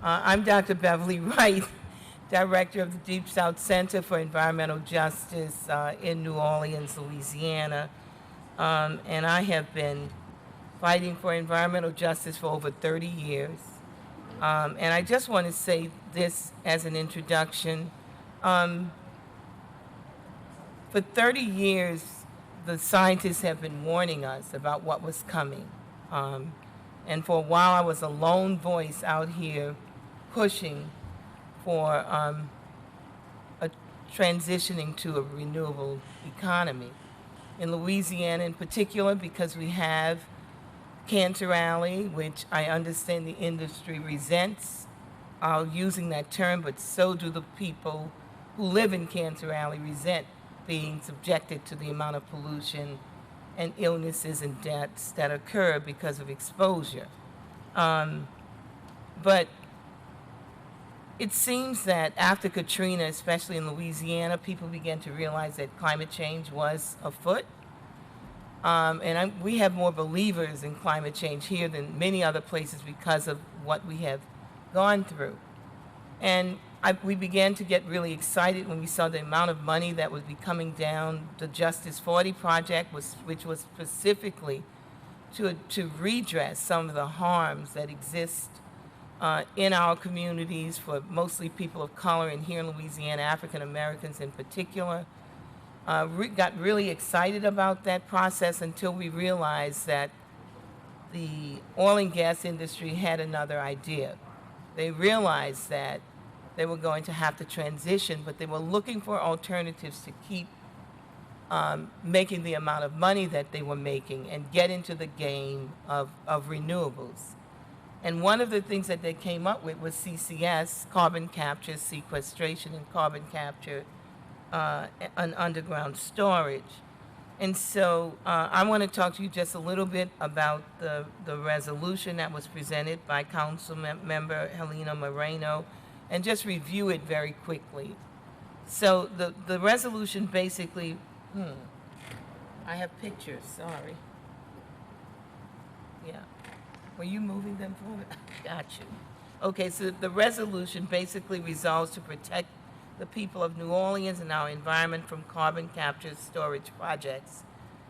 I'm Dr. Beverly Wright, Director of the Deep South Center for Environmental Justice in New Orleans, Louisiana. And I have been fighting for environmental justice for over 30 years. And I just want to say this as an introduction. Um, for 30 years, the scientists have been warning us about what was coming. Um, and for a while, I was a lone voice out here pushing for a transitioning to a renewable economy. In Louisiana in particular, because we have Cancer Alley, which I understand the industry resents using that term, but so do the people who live in Cancer Alley resent being subjected to the amount of pollution and illnesses and deaths that occur because of exposure. But it seems that after Katrina, especially in Louisiana, people began to realize that climate change was afoot. We have more believers in climate change here than many other places because of what we have gone through. And we began to get really excited when we saw the amount of money that would be coming down. The Justice 40 project, which was specifically to redress some of the harms that exist in our communities for mostly people of color, and here in Louisiana, African Americans in particular. Got really excited about that process until we realized that the oil and gas industry had another idea. They realized that they were going to have to transition, but they were looking for alternatives to keep making the amount of money that they were making and get into the game of renewables. And one of the things that they came up with was CCS, carbon capture, sequestration, and carbon capture and underground storage. And so I want to talk to you just a little bit about the resolution that was presented by Council Member Helena Moreno, and just review it very quickly. So the resolution basically, I have pictures, sorry. Yeah. Were you moving them forward? Got you. Okay, so the resolution basically resolves to protect the people of New Orleans and our environment from carbon capture storage projects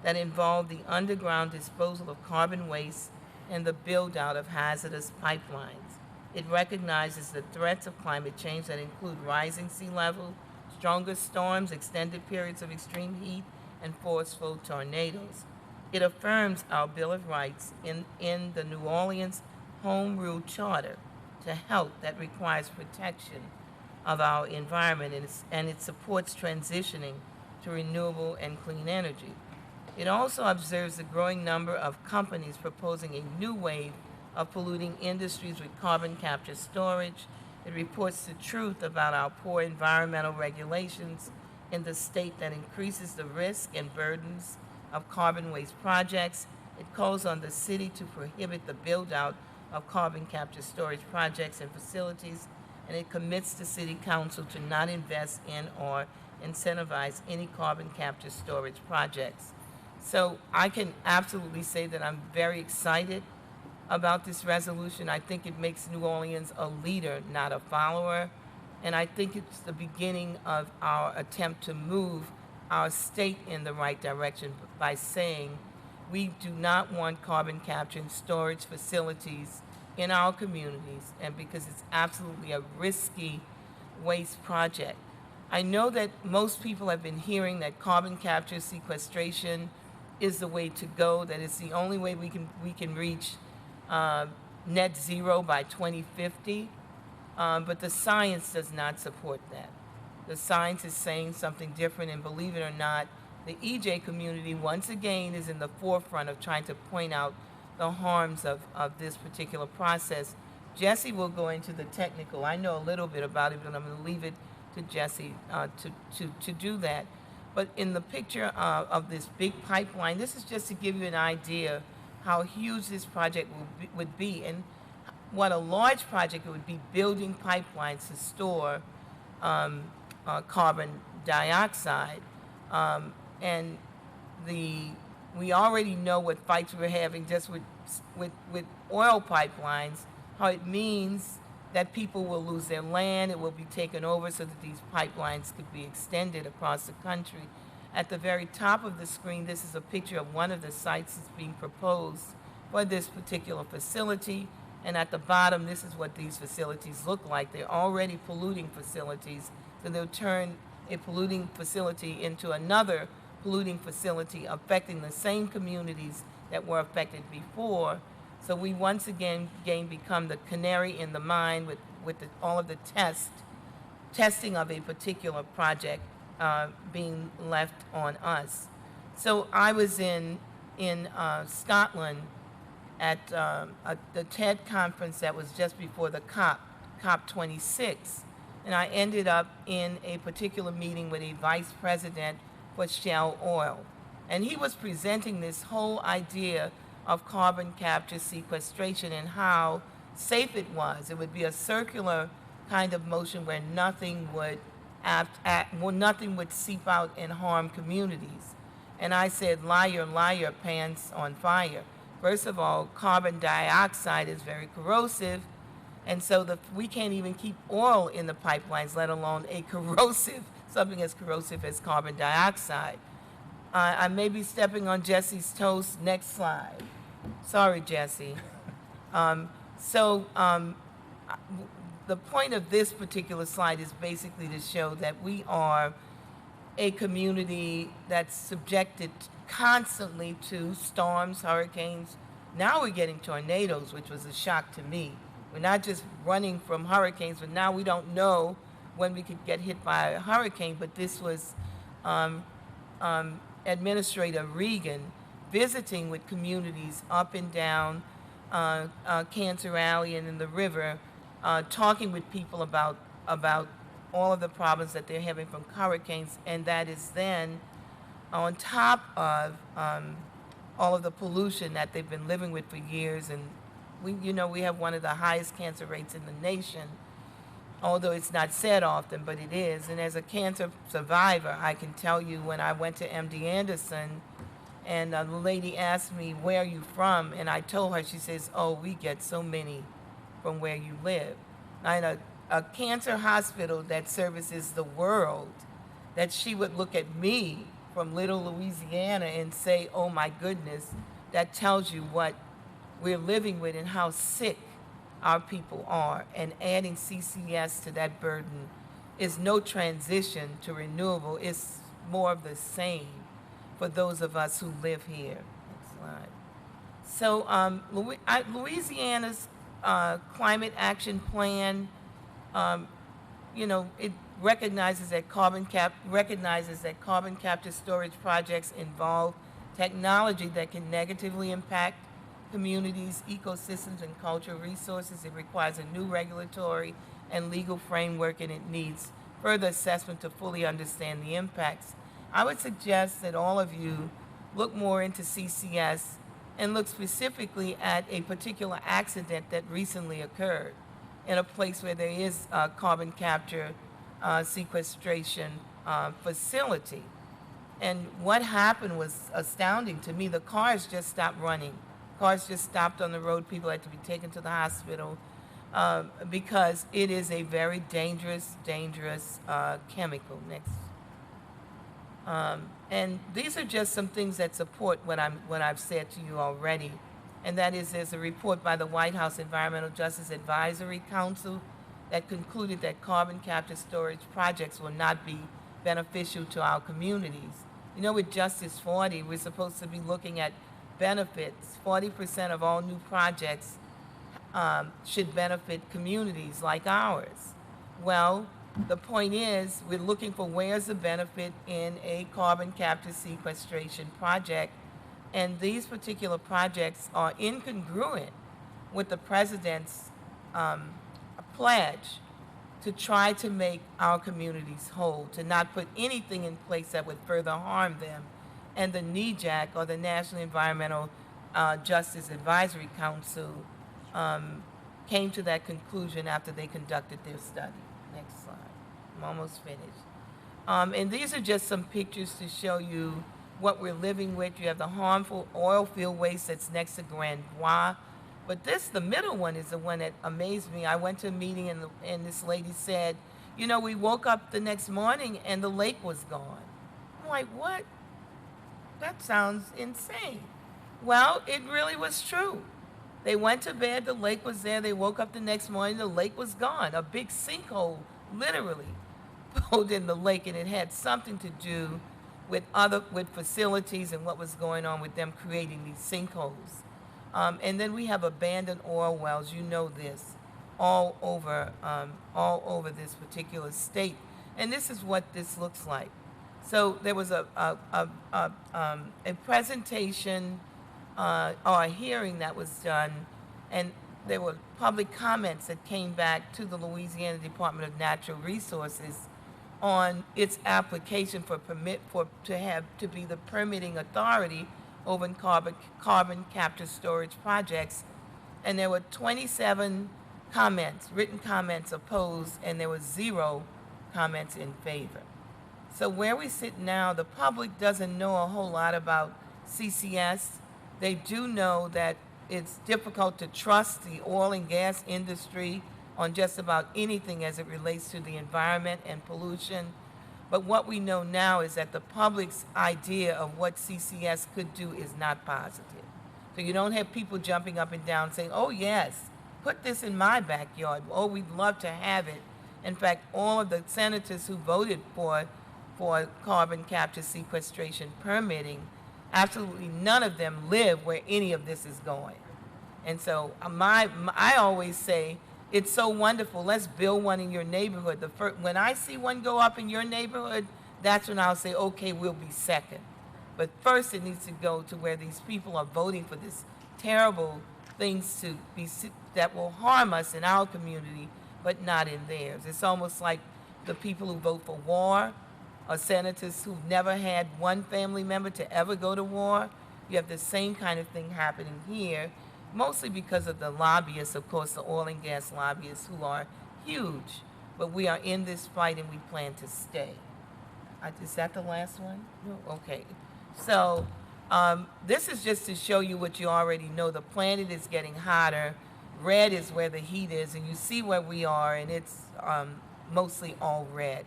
that involve the underground disposal of carbon waste and the build-out of hazardous pipelines. It recognizes the threats of climate change that include rising sea level, stronger storms, extended periods of extreme heat, and forceful tornadoes. It affirms our Bill of Rights in the New Orleans Home Rule Charter to health that requires protection of our environment, and it supports transitioning to renewable and clean energy. It also observes the growing number of companies proposing a new wave of polluting industries with carbon capture storage. It reports the truth about our poor environmental regulations in the state that increases the risk and burdens of carbon waste projects. It calls on the city to prohibit the build-out of carbon capture storage projects and facilities, and it commits the City Council to not invest in or incentivize any carbon capture storage projects. So I can absolutely say that I'm very excited about this resolution. I think it makes New Orleans a leader, not a follower, and I think it's the beginning of our attempt to move our state in the right direction by saying we do not want carbon capture and storage facilities in our communities, and because it's absolutely a risky waste project. I know that most people have been hearing that carbon capture sequestration is the way to go, that it's the only way we can reach net zero by 2050, but the science does not support that. The science is saying something different, and believe it or not, the EJ community once again is in the forefront of trying to point out the harms of this particular process. Jesse will go into the technical. I know a little bit about it, but I'm going to leave it to Jesse to do that. But in the picture of this big pipeline, this is just to give you an idea how huge this project would be, and what a large project it would be, building pipelines to store carbon dioxide. And we already know what fights we're having just with oil pipelines, how it means that people will lose their land, it will be taken over so that these pipelines could be extended across the country. At the very top of the screen, this is a picture of one of the sites that's being proposed for this particular facility. And at the bottom, this is what these facilities look like. They're already polluting facilities, so they'll turn a polluting facility into another polluting facility affecting the same communities that were affected before. So we once again become the canary in the mine with all of the testing of a particular project being left on us. So I was in Scotland at the TED conference that was just before the COP26, and I ended up in a particular meeting with a vice president for Shell Oil, and he was presenting this whole idea of carbon capture sequestration and how safe it was. It would be a circular kind of motion where nothing would seep out and harm communities. And I said, liar, liar, pants on fire. First of all, carbon dioxide is very corrosive, and so we can't even keep oil in the pipelines, let alone something as corrosive as carbon dioxide. I may be stepping on Jesse's toes. Next slide. Sorry, Jesse. The point of this particular slide is basically to show that we are a community that's subjected constantly to storms, hurricanes. Now we're getting tornadoes, which was a shock to me. We're not just running from hurricanes, but now we don't know when we could get hit by a hurricane. But this was Administrator Reagan visiting with communities up and down Cancer Alley and in the river, talking with people about all of the problems that they're having from hurricanes, and that is then on top of all of the pollution that they've been living with for years. And we have one of the highest cancer rates in the nation, although it's not said often, but it is. And as a cancer survivor, I can tell you, when I went to MD Anderson and the lady asked me, where are you from? And I told her, she says, oh, we get so many from where you live. And a cancer hospital that services the world, that she would look at me from Little Louisiana and say, oh my goodness, that tells you what we're living with and how sick our people are. And adding CCS to that burden is no transition to renewable. It's more of the same for those of us who live here. Next slide. So Louisiana's climate action plan, it recognizes that carbon capture storage projects involve technology that can negatively impact communities, ecosystems, and cultural resources. It requires a new regulatory and legal framework, and it needs further assessment to fully understand the impacts. I would suggest that all of you look more into CCS and look specifically at a particular accident that recently occurred in a place where there is a carbon capture sequestration facility. And what happened was astounding to me. The cars just stopped running. Cars just stopped on the road. People had to be taken to the hospital because it is a very dangerous chemical. Next. And these are just some things that support what I've said to you already. And that is, there's a report by the White House Environmental Justice Advisory Council that concluded that carbon capture storage projects will not be beneficial to our communities. With Justice 40, we're supposed to be looking at benefits. 40% of all new projects should benefit communities like ours. Well, the point is, we're looking for where's the benefit in a carbon capture sequestration project, and these particular projects are incongruent with the president's pledge to try to make our communities whole, to not put anything in place that would further harm them. And the NEJAC, or the National Environmental Justice Advisory Council, came to that conclusion after they conducted their study. Next slide. I'm almost finished. And these are just some pictures to show you what we're living with. You have the harmful oil field waste that's next to Grand Bois. But the middle one is the one that amazed me. I went to a meeting and this lady said, you know, we woke up the next morning and the lake was gone. I'm like, what? That sounds insane. Well, it really was true. They went to bed, the lake was there. They woke up the next morning, the lake was gone. A big sinkhole, literally, pulled in the lake, and it had something to do with facilities and what was going on with them creating these sinkholes. And then we have abandoned oil wells. You know this, all over this particular state. And this is what this looks like. So there was a presentation or a hearing that was done, and there were public comments that came back to the Louisiana Department of Natural Resources on its application for to be the permitting authority over in carbon capture storage projects. And there were 27 comments, written comments opposed, and there were 0 comments in favor. So where we sit now, the public doesn't know a whole lot about CCS. They do know that it's difficult to trust the oil and gas industry on just about anything as it relates to the environment and pollution. But what we know now is that the public's idea of what CCS could do is not positive. So you don't have people jumping up and down saying, oh yes, put this in my backyard. Oh, we'd love to have it. In fact, all of the senators who voted for carbon capture sequestration permitting, absolutely none of them live where any of this is going. And so I always say, it's so wonderful, let's build one in your neighborhood. When I see one go up in your neighborhood, that's when I'll say, okay, we'll be second. But first it needs to go to where these people are voting for this terrible things that will harm us in our community, but not in theirs. It's almost like the people who vote for war or senators who've never had one family member to ever go to war. You have the same kind of thing happening here, mostly because of the lobbyists, of course, the oil and gas lobbyists, who are huge. But we are in this fight and we plan to stay. Is that the last one? No? Okay. So this is just to show you what you already know. The planet is getting hotter. Red is where the heat is, and you see where we are, and it's mostly all red.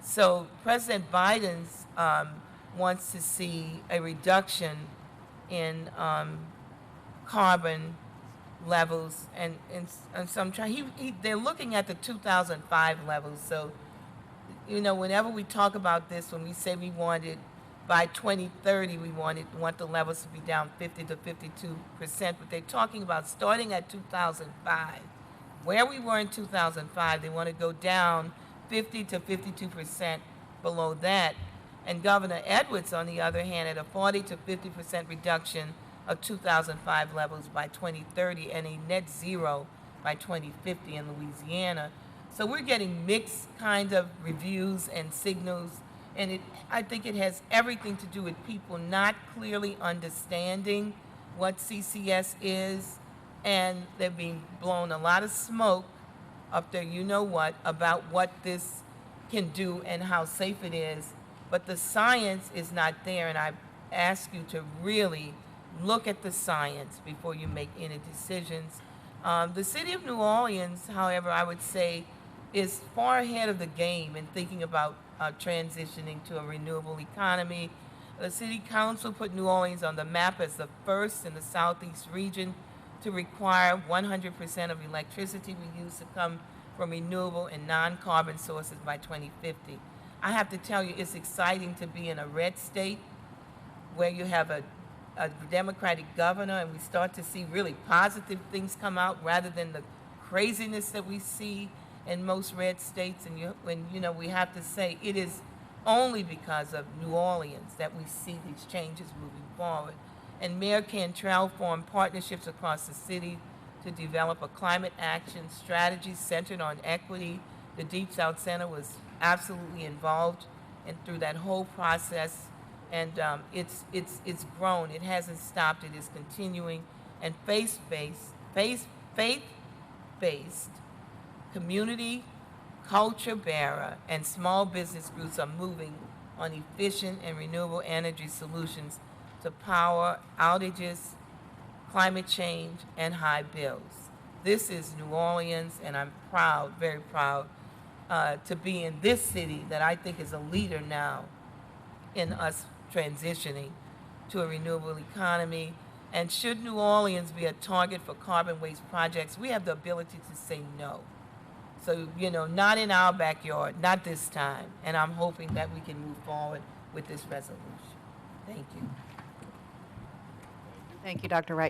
So President Biden wants to see a reduction in carbon levels, and some they're looking at the 2005 levels. So, you know, whenever we talk about this, when we say we wanted by 2030, we want the levels to be down 50 to 52%, but they're talking about starting at 2005. Where we were in 2005, they want to go down 50 to 52% below that. And Governor Edwards, on the other hand, at a 40 to 50% reduction of 2005 levels by 2030 and a net zero by 2050 in Louisiana. So we're getting mixed kind of reviews and signals, and I think it has everything to do with people not clearly understanding what CCS is, and they're being blown a lot of smoke up there, you know what, about what this can do and how safe it is. But the science is not there, and I ask you to really look at the science before you make any decisions. The city of New Orleans, however, I would say, is far ahead of the game in thinking about transitioning to a renewable economy. The city council put New Orleans on the map as the first in the southeast region to require 100% of electricity we use to come from renewable and non-carbon sources by 2050. I have to tell you, it's exciting to be in a red state where you have a Democratic governor, and we start to see really positive things come out rather than the craziness that we see in most red states. And we have to say it is only because of New Orleans that we see these changes moving forward. And Mayor Cantrell formed partnerships across the city to develop a climate action strategy centered on equity. The Deep South Center was absolutely involved and through that whole process. And it's grown. It hasn't stopped. It is continuing. And faith-based, community, culture bearer, and small business groups are moving on efficient and renewable energy solutions to power outages climate change, and high bills. This is New Orleans, and I'm proud, very proud, to be in this city that I think is a leader now in us transitioning to a renewable economy. And should New Orleans be a target for carbon waste projects, we have the ability to say no. So, you know, not in our backyard, not this time. And I'm hoping that we can move forward with this resolution. Thank you. Thank you, Dr. Wright.